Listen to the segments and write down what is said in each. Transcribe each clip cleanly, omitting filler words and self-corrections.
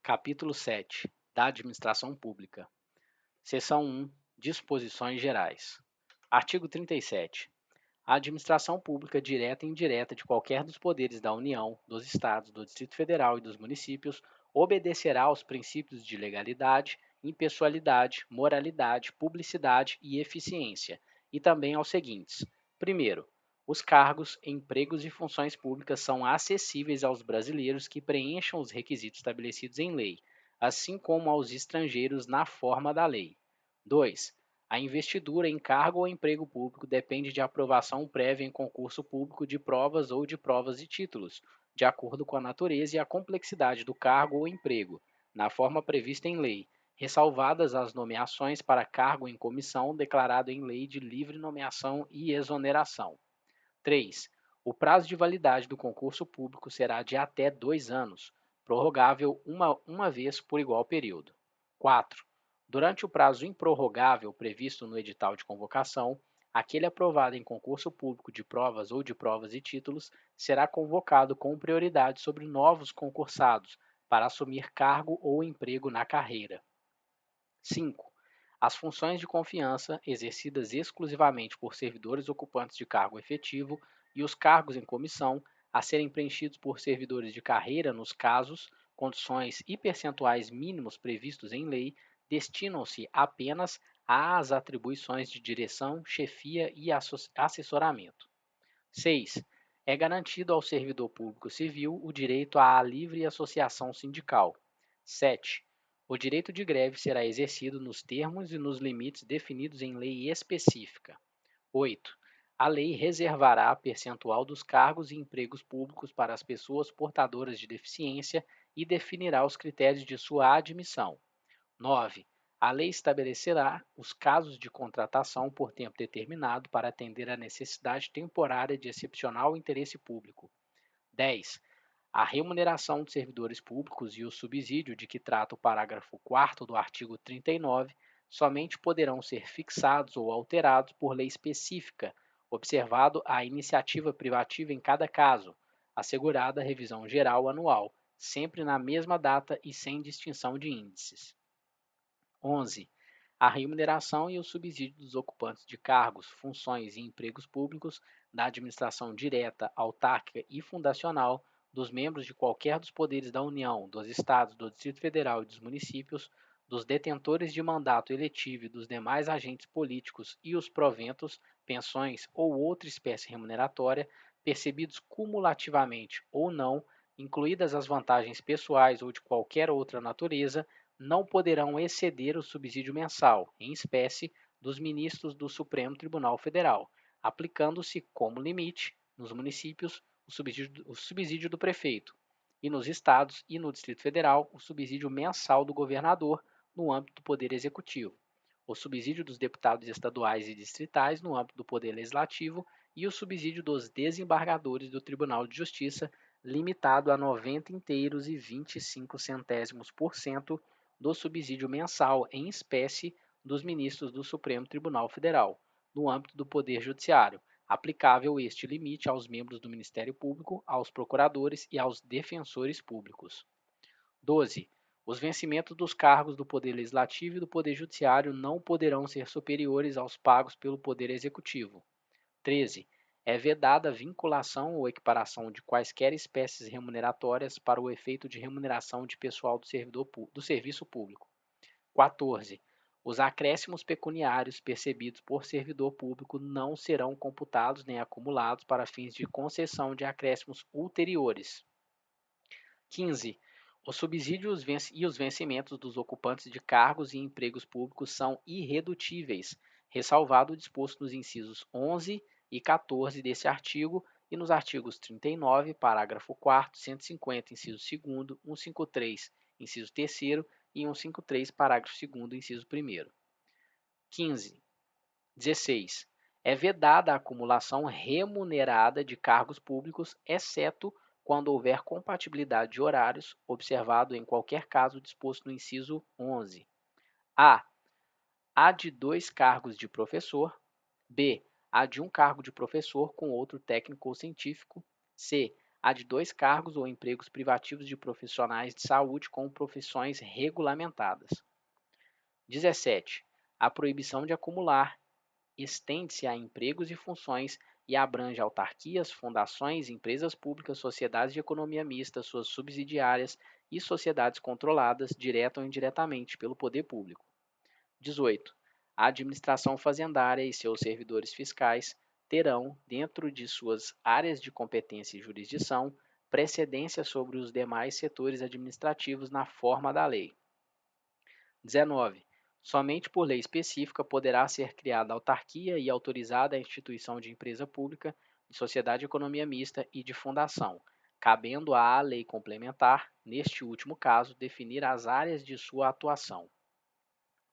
Capítulo 7 da Administração Pública. Seção 1 Disposições Gerais. Artigo 37. A administração pública direta e indireta de qualquer dos poderes da União, dos Estados, do Distrito Federal e dos municípios obedecerá aos princípios de legalidade, impessoalidade, moralidade, publicidade e eficiência, e também aos seguintes: primeiro, os cargos, empregos e funções públicas são acessíveis aos brasileiros que preencham os requisitos estabelecidos em lei, assim como aos estrangeiros na forma da lei. 2. A investidura em cargo ou emprego público depende de aprovação prévia em concurso público de provas ou de provas e títulos, de acordo com a natureza e a complexidade do cargo ou emprego, na forma prevista em lei, ressalvadas as nomeações para cargo em comissão declarado em lei de livre nomeação e exoneração. 3. O prazo de validade do concurso público será de até 2 anos, prorrogável uma vez por igual período. 4. Durante o prazo improrrogável previsto no edital de convocação, aquele aprovado em concurso público de provas ou de provas e títulos será convocado com prioridade sobre novos concursados para assumir cargo ou emprego na carreira. 5. As funções de confiança, exercidas exclusivamente por servidores ocupantes de cargo efetivo, e os cargos em comissão, a serem preenchidos por servidores de carreira nos casos, condições e percentuais mínimos previstos em lei, destinam-se apenas às atribuições de direção, chefia e assessoramento. 6. É garantido ao servidor público civil o direito à livre associação sindical. 7. O direito de greve será exercido nos termos e nos limites definidos em lei específica. 8. A lei reservará percentual dos cargos e empregos públicos para as pessoas portadoras de deficiência e definirá os critérios de sua admissão. 9. A lei estabelecerá os casos de contratação por tempo determinado para atender à necessidade temporária de excepcional interesse público. 10. A remuneração dos servidores públicos e o subsídio de que trata o parágrafo 4º do artigo 39 somente poderão ser fixados ou alterados por lei específica, observado a iniciativa privativa em cada caso, assegurada a revisão geral anual, sempre na mesma data e sem distinção de índices. 11. A remuneração e o subsídio dos ocupantes de cargos, funções e empregos públicos da administração direta, autárquica e fundacional, dos membros de qualquer dos poderes da União, dos Estados, do Distrito Federal e dos municípios, dos detentores de mandato eletivo e dos demais agentes políticos e os proventos, pensões ou outra espécie remuneratória, percebidos cumulativamente ou não, incluídas as vantagens pessoais ou de qualquer outra natureza, não poderão exceder o subsídio mensal, em espécie, dos ministros do Supremo Tribunal Federal, aplicando-se como limite, nos municípios, o subsídio do prefeito, e nos estados e no Distrito Federal, o subsídio mensal do governador, no âmbito do Poder Executivo, o subsídio dos deputados estaduais e distritais, no âmbito do Poder Legislativo, e o subsídio dos desembargadores do Tribunal de Justiça, limitado a 90 inteiros e 25 centésimos por cento do subsídio mensal em espécie dos ministros do Supremo Tribunal Federal, no âmbito do Poder Judiciário, aplicável este limite aos membros do Ministério Público, aos procuradores e aos defensores públicos. 12. Os vencimentos dos cargos do Poder Legislativo e do Poder Judiciário não poderão ser superiores aos pagos pelo Poder Executivo. 13. É vedada a vinculação ou equiparação de quaisquer espécies remuneratórias para o efeito de remuneração de pessoal do serviço público. 14. Os acréscimos pecuniários percebidos por servidor público não serão computados nem acumulados para fins de concessão de acréscimos ulteriores. 15. O subsídio e os vencimentos dos ocupantes de cargos e empregos públicos são irredutíveis, ressalvado o disposto nos incisos 11 e 14 desse artigo e nos artigos 39, parágrafo 4º, 150, inciso 2º, 153, inciso 3º e 153, parágrafo 2º, inciso 1º. 15. 16. É vedada a acumulação remunerada de cargos públicos, exceto quando houver compatibilidade de horários, observado em qualquer caso disposto no inciso 11. A. A de 2 cargos de professor. B. A de um cargo de professor com outro técnico ou científico. C. a de 2 cargos ou empregos privativos de profissionais de saúde com profissões regulamentadas. 17. A proibição de acumular estende-se a empregos e funções e abrange autarquias, fundações, empresas públicas, sociedades de economia mista, suas subsidiárias e sociedades controladas, direta ou indiretamente, pelo poder público. 18. A administração fazendária e seus servidores fiscais terão, dentro de suas áreas de competência e jurisdição, precedência sobre os demais setores administrativos na forma da lei. 19. Somente por lei específica poderá ser criada autarquia e autorizada a instituição de empresa pública, de sociedade de economia mista e de fundação, cabendo à lei complementar, neste último caso, definir as áreas de sua atuação.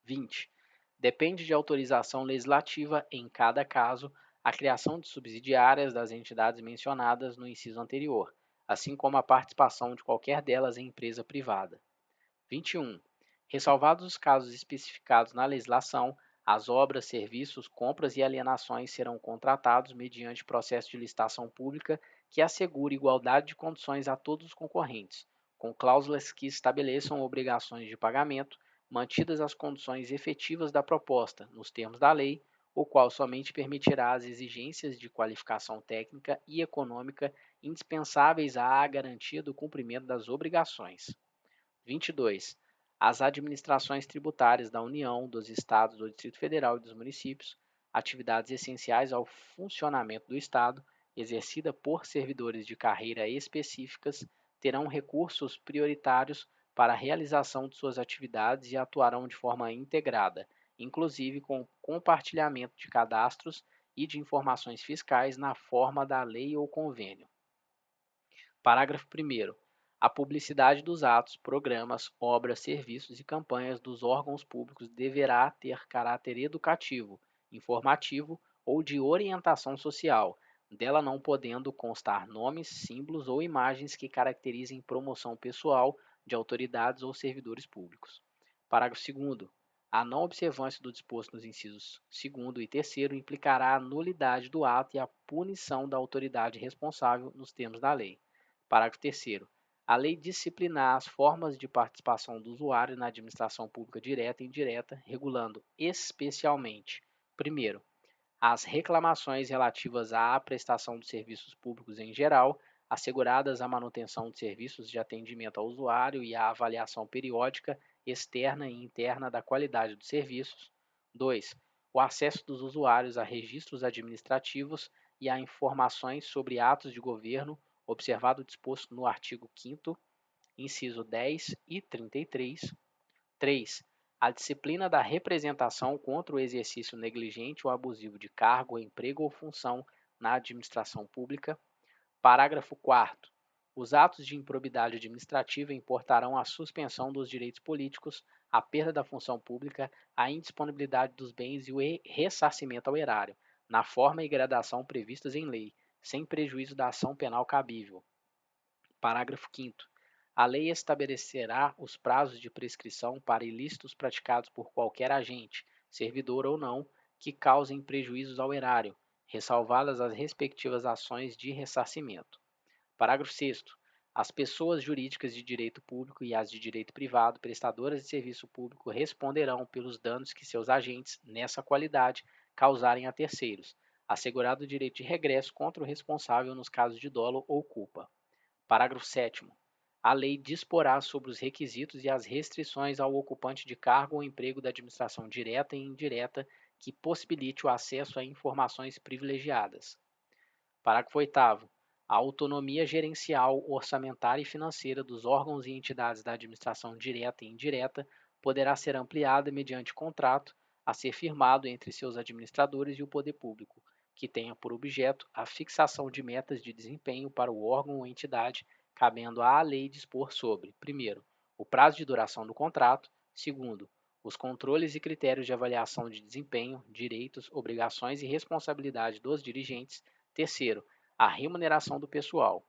20. Depende de autorização legislativa, em cada caso, a criação de subsidiárias das entidades mencionadas no inciso anterior, assim como a participação de qualquer delas em empresa privada. 21. Ressalvados os casos especificados na legislação, as obras, serviços, compras e alienações serão contratados mediante processo de licitação pública que assegure igualdade de condições a todos os concorrentes, com cláusulas que estabeleçam obrigações de pagamento, mantidas as condições efetivas da proposta, nos termos da lei, o qual somente permitirá as exigências de qualificação técnica e econômica indispensáveis à garantia do cumprimento das obrigações. 22. As administrações tributárias da União, dos Estados, do Distrito Federal e dos municípios, atividades essenciais ao funcionamento do Estado, exercida por servidores de carreira específicas, terão recursos prioritários para a realização de suas atividades e atuarão de forma integrada, inclusive com compartilhamento de cadastros e de informações fiscais na forma da lei ou convênio. Parágrafo 1º. A publicidade dos atos, programas, obras, serviços e campanhas dos órgãos públicos deverá ter caráter educativo, informativo ou de orientação social, dela não podendo constar nomes, símbolos ou imagens que caracterizem promoção pessoal de autoridades ou servidores públicos. Parágrafo 2º. A não observância do disposto nos incisos 2º e 3º implicará a nulidade do ato e a punição da autoridade responsável nos termos da lei. Parágrafo 3º. A lei disciplinar as formas de participação do usuário na administração pública direta e indireta, regulando especialmente, primeiro, as reclamações relativas à prestação de serviços públicos em geral, asseguradas a manutenção de serviços de atendimento ao usuário e a avaliação periódica, externa e interna da qualidade dos serviços. 2. O acesso dos usuários a registros administrativos e a informações sobre atos de governo, observado o disposto no artigo 5º, inciso 10 e 33. 3. A disciplina da representação contra o exercício negligente ou abusivo de cargo, emprego ou função na administração pública. Parágrafo 4º. Os atos de improbidade administrativa importarão a suspensão dos direitos políticos, a perda da função pública, a indisponibilidade dos bens e o ressarcimento ao erário, na forma e gradação previstas em lei, sem prejuízo da ação penal cabível. Parágrafo 5º. A lei estabelecerá os prazos de prescrição para ilícitos praticados por qualquer agente, servidor ou não, que causem prejuízos ao erário, ressalvadas as respectivas ações de ressarcimento. Parágrafo 6º. As pessoas jurídicas de direito público e as de direito privado, prestadoras de serviço público, responderão pelos danos que seus agentes, nessa qualidade, causarem a terceiros, assegurado o direito de regresso contra o responsável nos casos de dolo ou culpa. Parágrafo 7º. A lei disporá sobre os requisitos e as restrições ao ocupante de cargo ou emprego da administração direta e indireta que possibilite o acesso a informações privilegiadas. Parágrafo 8º. A autonomia gerencial, orçamentária e financeira dos órgãos e entidades da administração direta e indireta poderá ser ampliada mediante contrato a ser firmado entre seus administradores e o poder público, que tenha por objeto a fixação de metas de desempenho para o órgão ou entidade, cabendo à lei dispor sobre, primeiro, o prazo de duração do contrato, segundo, os controles e critérios de avaliação de desempenho, direitos, obrigações e responsabilidade dos dirigentes, terceiro, a remuneração do pessoal.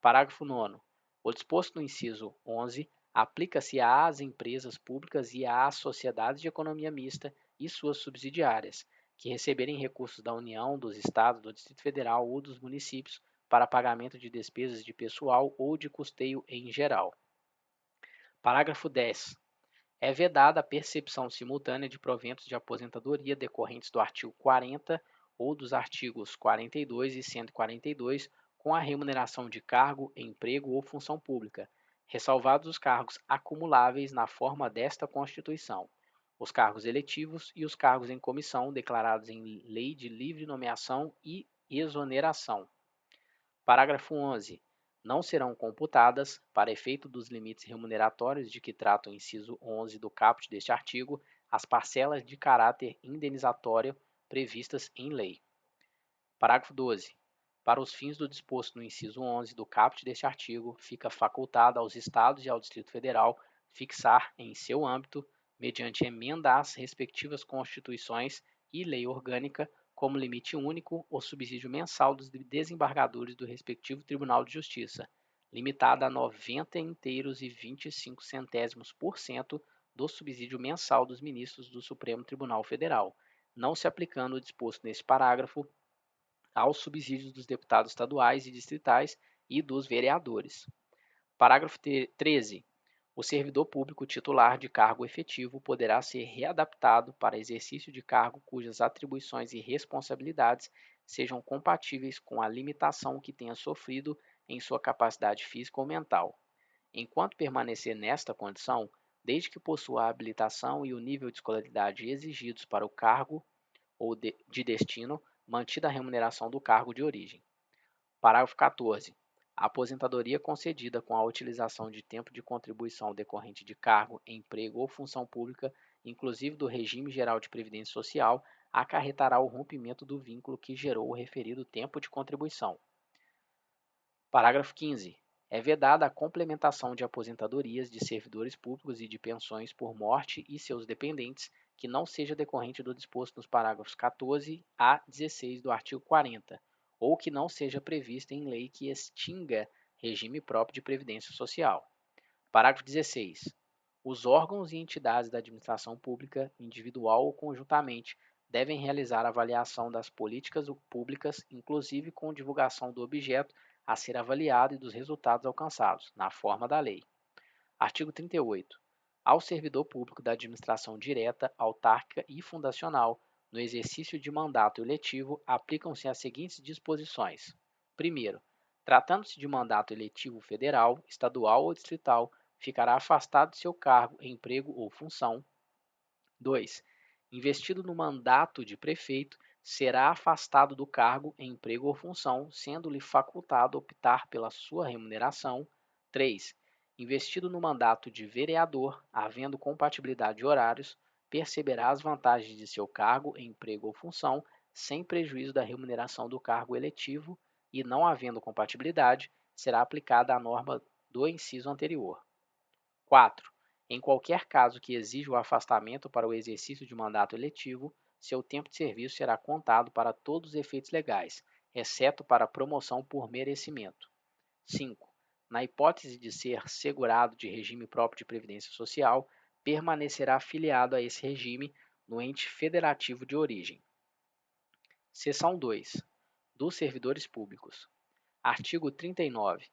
Parágrafo 9º. O disposto no inciso 11 aplica-se às empresas públicas e às sociedades de economia mista e suas subsidiárias, que receberem recursos da União, dos Estados, do Distrito Federal ou dos municípios para pagamento de despesas de pessoal ou de custeio em geral. Parágrafo 10. É vedada a percepção simultânea de proventos de aposentadoria decorrentes do artigo 40 ou dos artigos 42 e 142 com a remuneração de cargo, emprego ou função pública, ressalvados os cargos acumuláveis na forma desta Constituição, os cargos eletivos e os cargos em comissão declarados em lei de livre nomeação e exoneração. Parágrafo 11. Não serão computadas, para efeito dos limites remuneratórios de que trata o inciso 11 do caput deste artigo, as parcelas de caráter indenizatório previstas em lei. Parágrafo 12. Para os fins do disposto no inciso 11 do caput deste artigo, fica facultado aos Estados e ao Distrito Federal fixar em seu âmbito, mediante emenda às respectivas Constituições e lei orgânica, como limite único o subsídio mensal dos desembargadores do respectivo Tribunal de Justiça, limitada a 90 inteiros e 25 centésimos% do subsídio mensal dos ministros do Supremo Tribunal Federal, não se aplicando o disposto neste parágrafo aos subsídios dos deputados estaduais e distritais e dos vereadores. Parágrafo 13. O servidor público titular de cargo efetivo poderá ser readaptado para exercício de cargo cujas atribuições e responsabilidades sejam compatíveis com a limitação que tenha sofrido em sua capacidade física ou mental. Enquanto permanecer nesta condição, desde que possua a habilitação e o nível de escolaridade exigidos para o cargo ou de destino, mantida a remuneração do cargo de origem. Parágrafo 14. A aposentadoria concedida com a utilização de tempo de contribuição decorrente de cargo, emprego ou função pública, inclusive do regime geral de previdência social, acarretará o rompimento do vínculo que gerou o referido tempo de contribuição. Parágrafo 15. É vedada a complementação de aposentadorias de servidores públicos e de pensões por morte e seus dependentes que não seja decorrente do disposto nos parágrafos 14 a 16 do artigo 40, ou que não seja prevista em lei que extinga regime próprio de previdência social. Parágrafo 16. Os órgãos e entidades da administração pública, individual ou conjuntamente, devem realizar avaliação das políticas públicas, inclusive com divulgação do objeto a ser avaliado e dos resultados alcançados, na forma da lei. Artigo 38. Ao servidor público da administração direta, autárquica e fundacional, no exercício de mandato eletivo, aplicam-se as seguintes disposições. Primeiro, tratando-se de mandato eletivo federal, estadual ou distrital, ficará afastado de seu cargo, emprego ou função. 2. Investido no mandato de prefeito, será afastado do cargo, emprego ou função, sendo-lhe facultado optar pela sua remuneração. 3. Investido no mandato de vereador, havendo compatibilidade de horários, perceberá as vantagens de seu cargo, emprego ou função, sem prejuízo da remuneração do cargo eletivo e, não havendo compatibilidade, será aplicada a norma do inciso anterior. 4. Em qualquer caso que exija o afastamento para o exercício de mandato eletivo, seu tempo de serviço será contado para todos os efeitos legais, exceto para promoção por merecimento. 5. Na hipótese de ser segurado de regime próprio de previdência social, permanecerá afiliado a esse regime no ente federativo de origem. Seção 2. Dos servidores públicos. Artigo 39.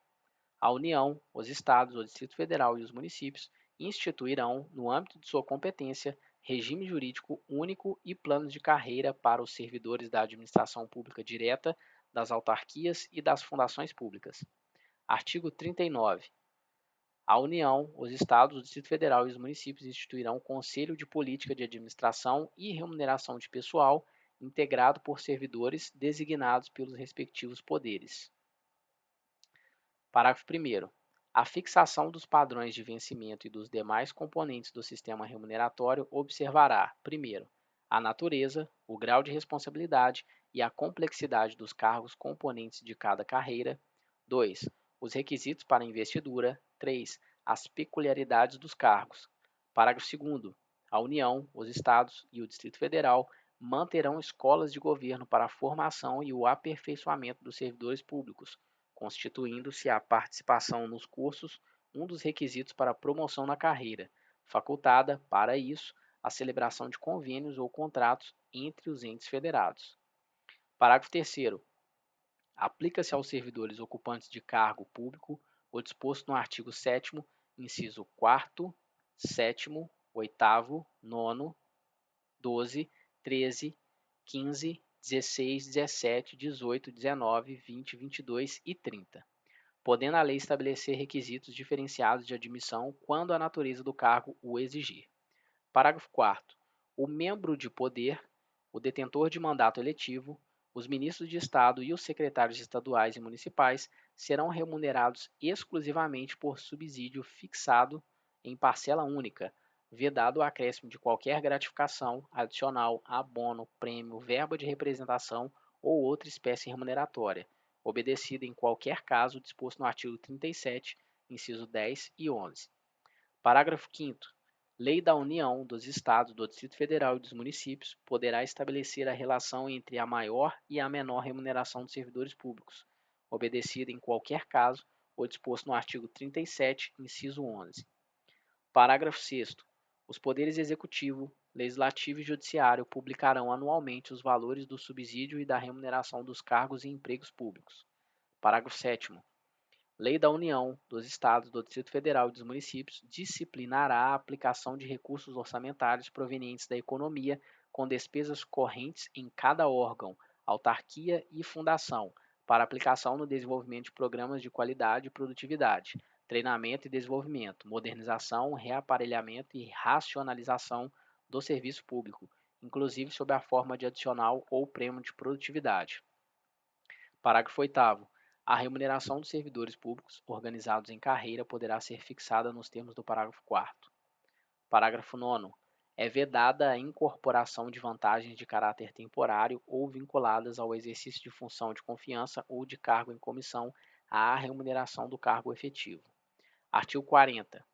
A União, os Estados, o Distrito Federal e os municípios instituirão, no âmbito de sua competência, regime jurídico único e planos de carreira para os servidores da administração pública direta, das autarquias e das fundações públicas. Artigo 39. A União, os Estados, o Distrito Federal e os municípios instituirão Conselho de Política de Administração e Remuneração de Pessoal, integrado por servidores designados pelos respectivos poderes. Parágrafo 1º. A fixação dos padrões de vencimento e dos demais componentes do sistema remuneratório observará, primeiro, a natureza, o grau de responsabilidade e a complexidade dos cargos componentes de cada carreira. 2. Os requisitos para investidura. 3. As peculiaridades dos cargos. Parágrafo 2º. A União, os Estados e o Distrito Federal manterão escolas de governo para a formação e o aperfeiçoamento dos servidores públicos, constituindo-se a participação nos cursos um dos requisitos para a promoção na carreira, facultada, para isso, a celebração de convênios ou contratos entre os entes federados. Parágrafo 3º. Aplica-se aos servidores ocupantes de cargo público o disposto no artigo 7º, inciso 4º, 7º, 8º, 9º, 12, 13, 15, 16, 17, 18, 19, 20, 22 e 30, podendo a lei estabelecer requisitos diferenciados de admissão quando a natureza do cargo o exigir. Parágrafo 4º. O membro de poder, o detentor de mandato eletivo, os ministros de Estado e os secretários estaduais e municipais serão remunerados exclusivamente por subsídio fixado em parcela única, vedado o acréscimo de qualquer gratificação adicional, abono, prêmio, verba de representação ou outra espécie remuneratória, obedecida em qualquer caso disposto no artigo 37, inciso 10 e 11. Parágrafo 5º. Lei da União, dos Estados, do Distrito Federal e dos municípios poderá estabelecer a relação entre a maior e a menor remuneração dos servidores públicos, obedecida em qualquer caso o disposto no artigo 37, inciso 11. Parágrafo 6º. Os poderes executivo, legislativo e judiciário publicarão anualmente os valores do subsídio e da remuneração dos cargos e empregos públicos. Parágrafo 7º. Lei da União, dos Estados, do Distrito Federal e dos municípios disciplinará a aplicação de recursos orçamentários provenientes da economia com despesas correntes em cada órgão, autarquia e fundação, para aplicação no desenvolvimento de programas de qualidade e produtividade, treinamento e desenvolvimento, modernização, reaparelhamento e racionalização do serviço público, inclusive sob a forma de adicional ou prêmio de produtividade. Parágrafo 8º. A remuneração dos servidores públicos organizados em carreira poderá ser fixada nos termos do parágrafo 4º. Parágrafo 9º. É vedada a incorporação de vantagens de caráter temporário ou vinculadas ao exercício de função de confiança ou de cargo em comissão à remuneração do cargo efetivo. Artigo 40.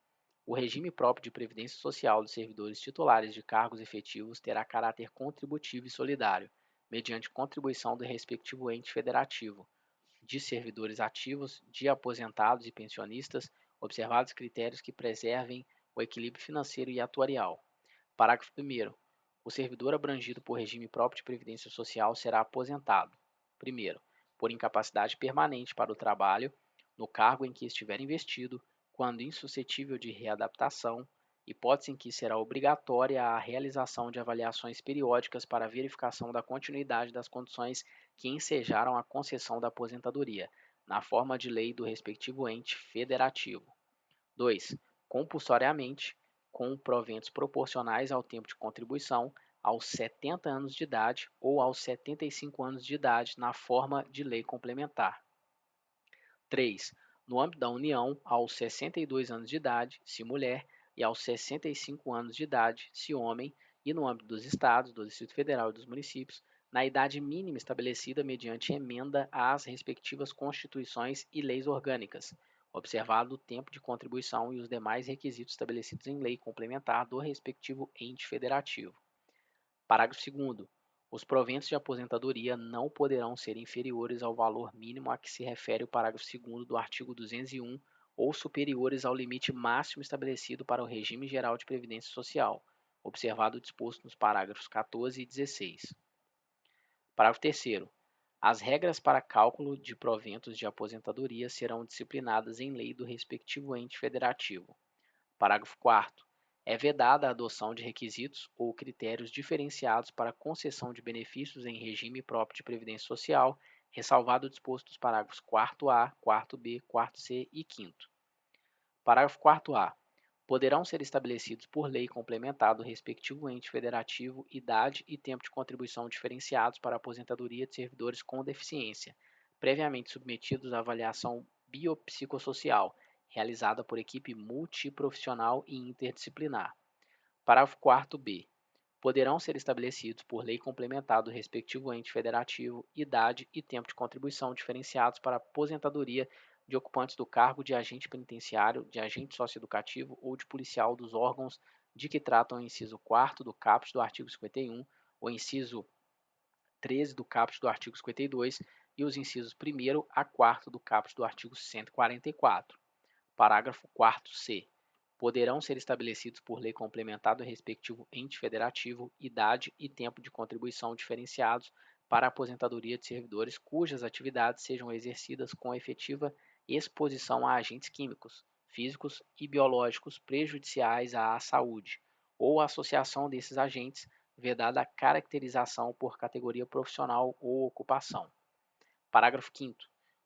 O regime próprio de previdência social dos servidores titulares de cargos efetivos terá caráter contributivo e solidário, mediante contribuição do respectivo ente federativo, de servidores ativos, de aposentados e pensionistas, observados critérios que preservem o equilíbrio financeiro e atuarial. Parágrafo 1º. O servidor abrangido por regime próprio de previdência social será aposentado: 1º, por incapacidade permanente para o trabalho, no cargo em que estiver investido, quando insuscetível de readaptação, hipótese em que será obrigatória a realização de avaliações periódicas para verificação da continuidade das condições que ensejaram a concessão da aposentadoria, na forma de lei do respectivo ente federativo. 2. Compulsoriamente, com proventos proporcionais ao tempo de contribuição, aos 70 anos de idade ou aos 75 anos de idade, na forma de lei complementar. 3. No âmbito da União, aos 62 anos de idade, se mulher, e aos 65 anos de idade, se homem, e no âmbito dos Estados, do Distrito Federal e dos municípios, na idade mínima estabelecida mediante emenda às respectivas constituições e leis orgânicas, observado o tempo de contribuição e os demais requisitos estabelecidos em lei complementar do respectivo ente federativo. Parágrafo 2º. Os proventos de aposentadoria não poderão ser inferiores ao valor mínimo a que se refere o parágrafo 2º do artigo 201 ou superiores ao limite máximo estabelecido para o regime geral de previdência social, observado o disposto nos parágrafos 14 e 16. Parágrafo 3º. As regras para cálculo de proventos de aposentadoria serão disciplinadas em lei do respectivo ente federativo. Parágrafo 4º. É vedada a adoção de requisitos ou critérios diferenciados para concessão de benefícios em regime próprio de previdência social, ressalvado o disposto dos parágrafos 4º-A, 4º-B, 4º-C e 5º. Parágrafo 4º-A. Poderão ser estabelecidos por lei complementar do respectivo ente federativo idade e tempo de contribuição diferenciados para a aposentadoria de servidores com deficiência, previamente submetidos à avaliação biopsicossocial, realizada por equipe multiprofissional e interdisciplinar. Parágrafo 4º-B. Poderão ser estabelecidos por lei complementar do respectivo ente federativo idade e tempo de contribuição diferenciados para a aposentadoria de ocupantes do cargo de agente penitenciário, de agente socioeducativo ou de policial dos órgãos de que tratam o inciso 4º do caput do artigo 51, o inciso 13 do caput do artigo 52 e os incisos 1º a 4º do caput do artigo 144. Parágrafo 4º-C. Poderão ser estabelecidos por lei complementar do respectivo ente federativo idade e tempo de contribuição diferenciados para a aposentadoria de servidores cujas atividades sejam exercidas com efetiva exposição a agentes químicos, físicos e biológicos prejudiciais à saúde, ou a associação desses agentes, vedada a caracterização por categoria profissional ou ocupação. Parágrafo 5º.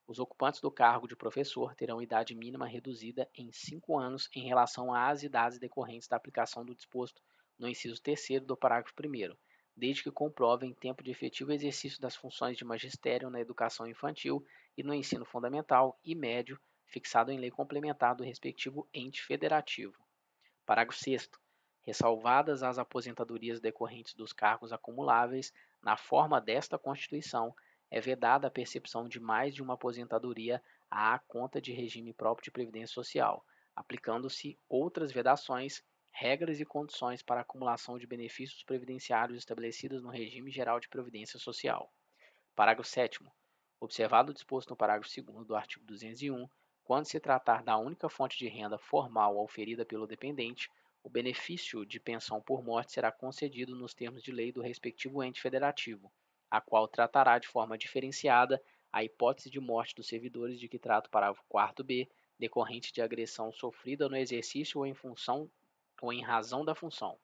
Os ocupantes do cargo de professor terão idade mínima reduzida em 5 anos em relação às idades decorrentes da aplicação do disposto no inciso 3º do parágrafo 1º, desde que comprovem tempo de efetivo exercício das funções de magistério na educação infantil e no ensino fundamental e médio, fixado em lei complementar do respectivo ente federativo. Parágrafo 6º. Ressalvadas as aposentadorias decorrentes dos cargos acumuláveis, na forma desta Constituição, é vedada a percepção de mais de uma aposentadoria à conta de regime próprio de previdência social, aplicando-se outras vedações, regras e condições para a acumulação de benefícios previdenciários estabelecidas no regime geral de previdência social. Parágrafo 7º. Observado o disposto no parágrafo 2º do artigo 201, quando se tratar da única fonte de renda formal auferida pelo dependente, o benefício de pensão por morte será concedido nos termos de lei do respectivo ente federativo, a qual tratará de forma diferenciada a hipótese de morte dos servidores de que trata o parágrafo 4º-B, decorrente de agressão sofrida no exercício ou em função ou em razão da função.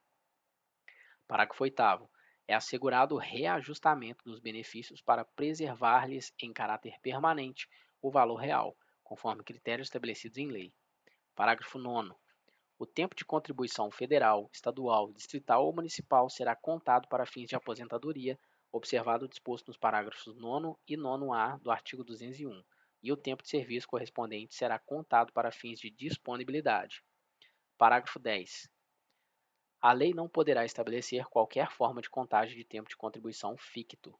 Parágrafo 8º. É assegurado o reajustamento dos benefícios para preservar-lhes em caráter permanente o valor real, conforme critérios estabelecidos em lei. Parágrafo 9º. O tempo de contribuição federal, estadual, distrital ou municipal será contado para fins de aposentadoria, observado o disposto nos parágrafos 9º e 9º-A do artigo 201, e o tempo de serviço correspondente será contado para fins de disponibilidade. Parágrafo 10º. A lei não poderá estabelecer qualquer forma de contagem de tempo de contribuição ficto.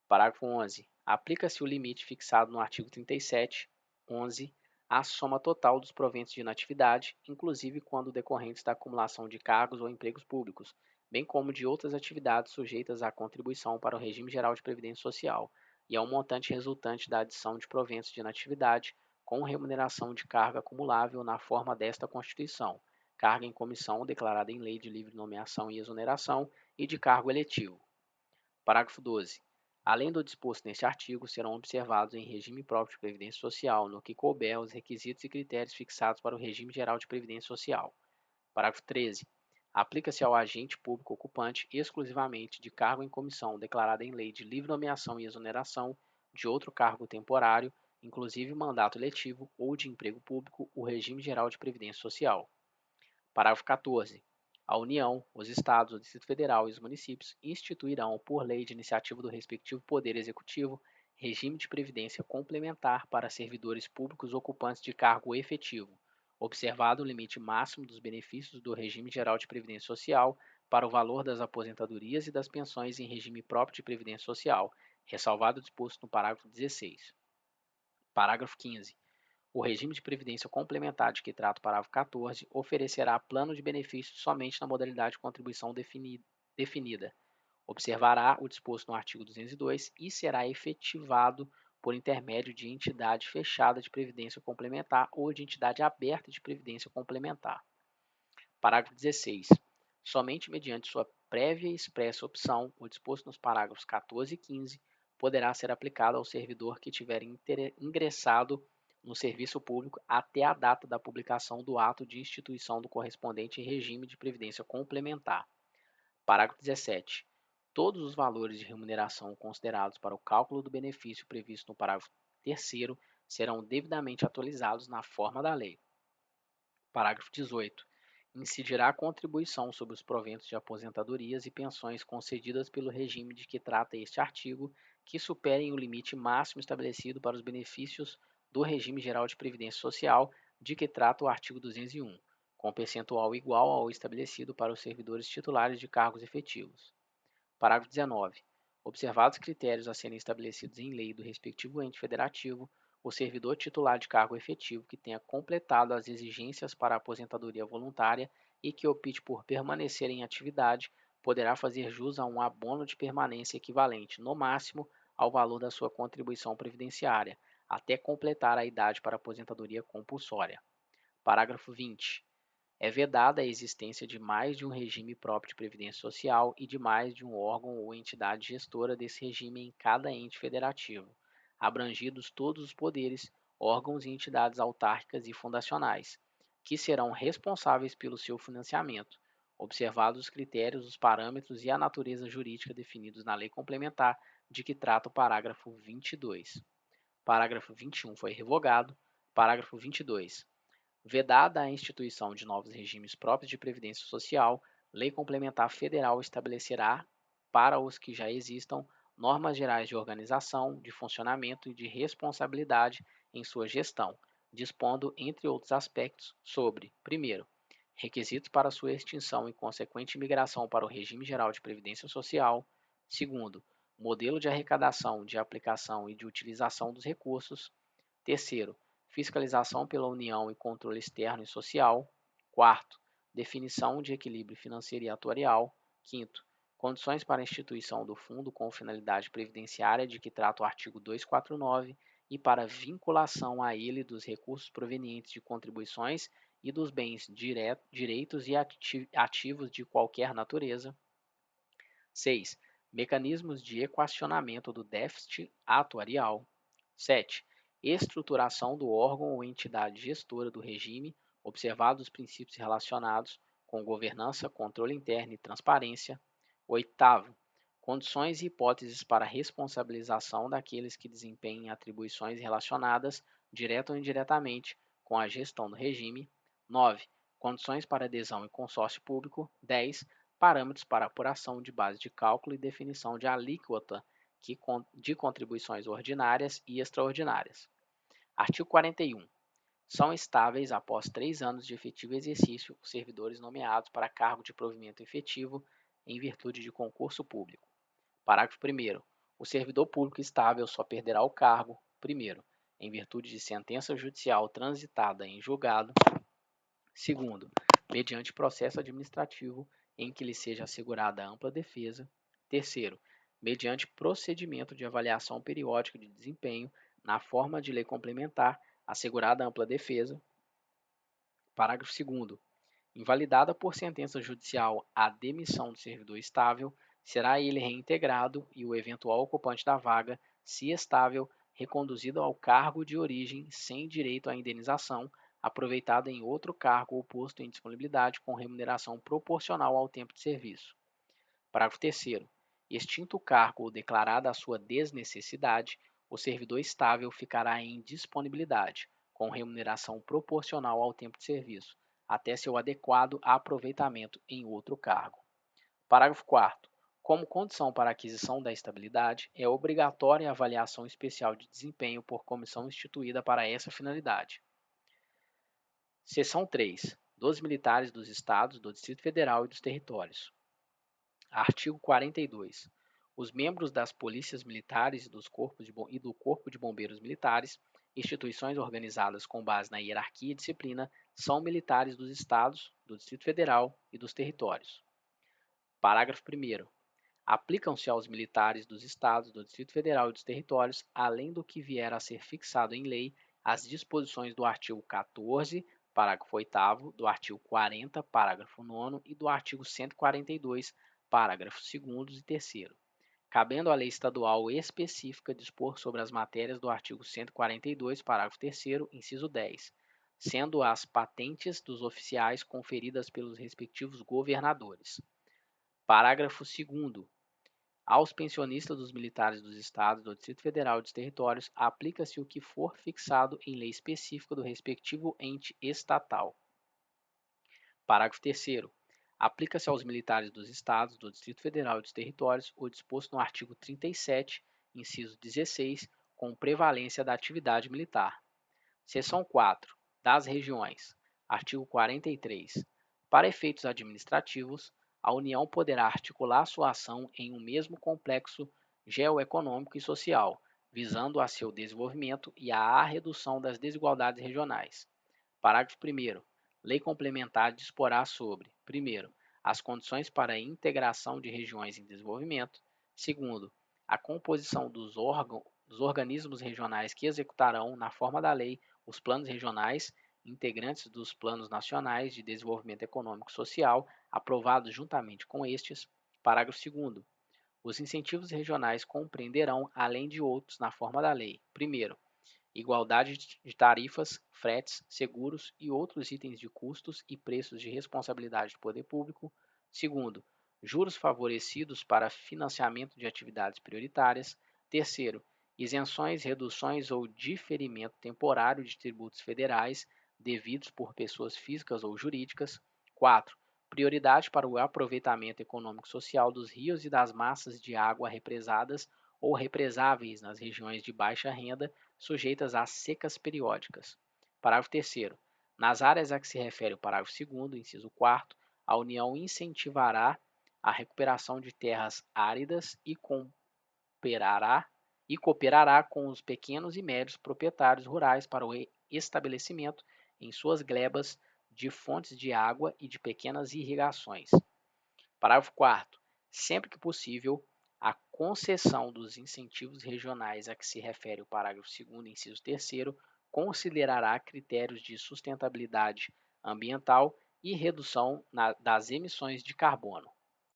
Parágrafo 11º. Aplica-se o limite fixado no artigo 37, 11, à soma total dos proventos de inatividade, inclusive quando decorrentes da acumulação de cargos ou empregos públicos, bem como de outras atividades sujeitas à contribuição para o regime geral de previdência social, e ao montante resultante da adição de proventos de inatividade com remuneração de carga acumulável na forma desta Constituição, carga em comissão declarada em lei de livre nomeação e exoneração e de cargo eletivo. Parágrafo 12º. Além do disposto neste artigo, serão observados em regime próprio de previdência social, no que couber, os requisitos e critérios fixados para o regime geral de previdência social. Parágrafo 13º. Aplica-se ao agente público ocupante exclusivamente de cargo em comissão declarada em lei de livre nomeação e exoneração de outro cargo temporário, inclusive mandato eletivo ou de emprego público, o regime geral de previdência social. Parágrafo 14º. A União, os Estados, o Distrito Federal e os municípios instituirão, por lei de iniciativa do respectivo Poder Executivo, regime de previdência complementar para servidores públicos ocupantes de cargo efetivo, observado o limite máximo dos benefícios do regime geral de previdência social para o valor das aposentadorias e das pensões em regime próprio de previdência social, ressalvado o disposto no parágrafo 16º. Parágrafo 15º. O regime de previdência complementar de que trata o parágrafo 14 oferecerá plano de benefícios somente na modalidade de contribuição definida. Observará o disposto no artigo 202 e será efetivado por intermédio de entidade fechada de previdência complementar ou de entidade aberta de previdência complementar. Parágrafo 16. Somente mediante sua prévia e expressa opção, o disposto nos parágrafos 14 e 15 poderá ser aplicado ao servidor que tiver ingressado no serviço público até a data da publicação do ato de instituição do correspondente regime de previdência complementar. Parágrafo 17. Todos os valores de remuneração considerados para o cálculo do benefício previsto no parágrafo 3º serão devidamente atualizados na forma da lei. Parágrafo 18. Incidirá a contribuição sobre os proventos de aposentadorias e pensões concedidas pelo regime de que trata este artigo, que superem o limite máximo estabelecido para os benefícios do regime geral de previdência social, de que trata o artigo 201, com percentual igual ao estabelecido para os servidores titulares de cargos efetivos. Parágrafo 19. Observados critérios a serem estabelecidos em lei do respectivo ente federativo, o servidor titular de cargo efetivo que tenha completado as exigências para a aposentadoria voluntária e que opte por permanecer em atividade poderá fazer jus a um abono de permanência equivalente, no máximo, ao valor da sua contribuição previdenciária, até completar a idade para aposentadoria compulsória. Parágrafo 20. É vedada a existência de mais de um regime próprio de previdência social e de mais de um órgão ou entidade gestora desse regime em cada ente federativo, abrangidos todos os poderes, órgãos e entidades autárquicas e fundacionais, que serão responsáveis pelo seu financiamento, observados os critérios, os parâmetros e a natureza jurídica definidos na lei complementar de que trata o parágrafo 22. Parágrafo 21 foi revogado. Parágrafo 22. Vedada a instituição de novos regimes próprios de previdência social, lei complementar federal estabelecerá, para os que já existam, normas gerais de organização, de funcionamento e de responsabilidade em sua gestão, dispondo, entre outros aspectos, sobre: primeiro, requisitos para sua extinção e consequente migração para o regime geral de previdência social; segundo, modelo de arrecadação, de aplicação e de utilização dos recursos; terceiro, fiscalização pela União e controle externo e social; quarto, definição de equilíbrio financeiro e atuarial; quinto, condições para a instituição do fundo com finalidade previdenciária de que trata o artigo 249 e para vinculação a ele dos recursos provenientes de contribuições e dos bens direitos e ativos de qualquer natureza; 6. Mecanismos de equacionamento do déficit atuarial; 7. Estruturação do órgão ou entidade gestora do regime, observados os princípios relacionados com governança, controle interno e transparência; 8. Condições e hipóteses para responsabilização daqueles que desempenhem atribuições relacionadas, direta ou indiretamente, com a gestão do regime; 9. Condições para adesão em consórcio público; 10. Parâmetros para apuração de base de cálculo e definição de alíquota de contribuições ordinárias e extraordinárias. Artigo 41. São estáveis, após 3 anos de efetivo exercício, os servidores nomeados para cargo de provimento efetivo em virtude de concurso público. Parágrafo 1º. O servidor público estável só perderá o cargo: primeiro, em virtude de sentença judicial transitada em julgado; segundo, mediante processo administrativo em que lhe seja assegurada ampla defesa; terceiro, mediante procedimento de avaliação periódica de desempenho na forma de lei complementar, assegurada ampla defesa. Parágrafo 2º. Invalidada por sentença judicial a demissão do servidor estável, será ele reintegrado e o eventual ocupante da vaga, se estável, reconduzido ao cargo de origem sem direito à indenização, aproveitado em outro cargo ou posto em disponibilidade com remuneração proporcional ao tempo de serviço. Parágrafo 3º. Extinto o cargo ou declarada a sua desnecessidade, o servidor estável ficará em disponibilidade, com remuneração proporcional ao tempo de serviço, até seu adequado aproveitamento em outro cargo. Parágrafo 4º. Como condição para a aquisição da estabilidade, é obrigatória a avaliação especial de desempenho por comissão instituída para essa finalidade. Seção 3. Dos militares dos Estados, do Distrito Federal e dos territórios. Artigo 42. Os membros das polícias militares e do Corpo de Bombeiros Militares, instituições organizadas com base na hierarquia e disciplina, são militares dos Estados, do Distrito Federal e dos territórios. Parágrafo 1º. Aplicam-se aos militares dos Estados, do Distrito Federal e dos territórios, além do que vier a ser fixado em lei, as disposições do artigo 14, parágrafo 8º, do artigo 40, parágrafo 9º e do artigo 142, parágrafos 2º e 3º, cabendo à lei estadual específica dispor sobre as matérias do artigo 142, parágrafo 3º, inciso 10, sendo as patentes dos oficiais conferidas pelos respectivos governadores. Parágrafo 2º. Aos pensionistas dos militares dos Estados, do Distrito Federal e dos territórios, aplica-se o que for fixado em lei específica do respectivo ente estatal. Parágrafo 3º. Aplica-se aos militares dos Estados, do Distrito Federal e dos territórios o disposto no artigo 37, inciso 16, com prevalência da atividade militar. Seção 4. Das regiões. Artigo 43. Para efeitos administrativos, a União poderá articular sua ação em um mesmo complexo geoeconômico e social, visando a seu desenvolvimento e à redução das desigualdades regionais. Parágrafo 1º. Lei complementar disporá sobre: primeiro, as condições para a integração de regiões em desenvolvimento; segundo, a composição dos organismos regionais que executarão, na forma da lei, os planos regionais, integrantes dos Planos Nacionais de Desenvolvimento Econômico e Social, aprovados juntamente com estes. Parágrafo 2º. Os incentivos regionais compreenderão, além de outros na forma da lei: primeiro, igualdade de tarifas, fretes, seguros e outros itens de custos e preços de responsabilidade do poder público. Segundo, juros favorecidos para financiamento de atividades prioritárias. Terceiro, isenções, reduções ou diferimento temporário de tributos federais devidos por pessoas físicas ou jurídicas. 4. Prioridade para o aproveitamento econômico social dos rios e das massas de água represadas ou represáveis nas regiões de baixa renda sujeitas a secas periódicas. Parágrafo 3º. Nas áreas a que se refere o parágrafo 2º, inciso 4º, a União incentivará a recuperação de terras áridas e cooperará com os pequenos e médios proprietários rurais para o estabelecimento em suas glebas de fontes de água e de pequenas irrigações. Parágrafo 4º. Sempre que possível, a concessão dos incentivos regionais a que se refere o parágrafo 2º, inciso 3º, considerará critérios de sustentabilidade ambiental e redução das emissões de carbono.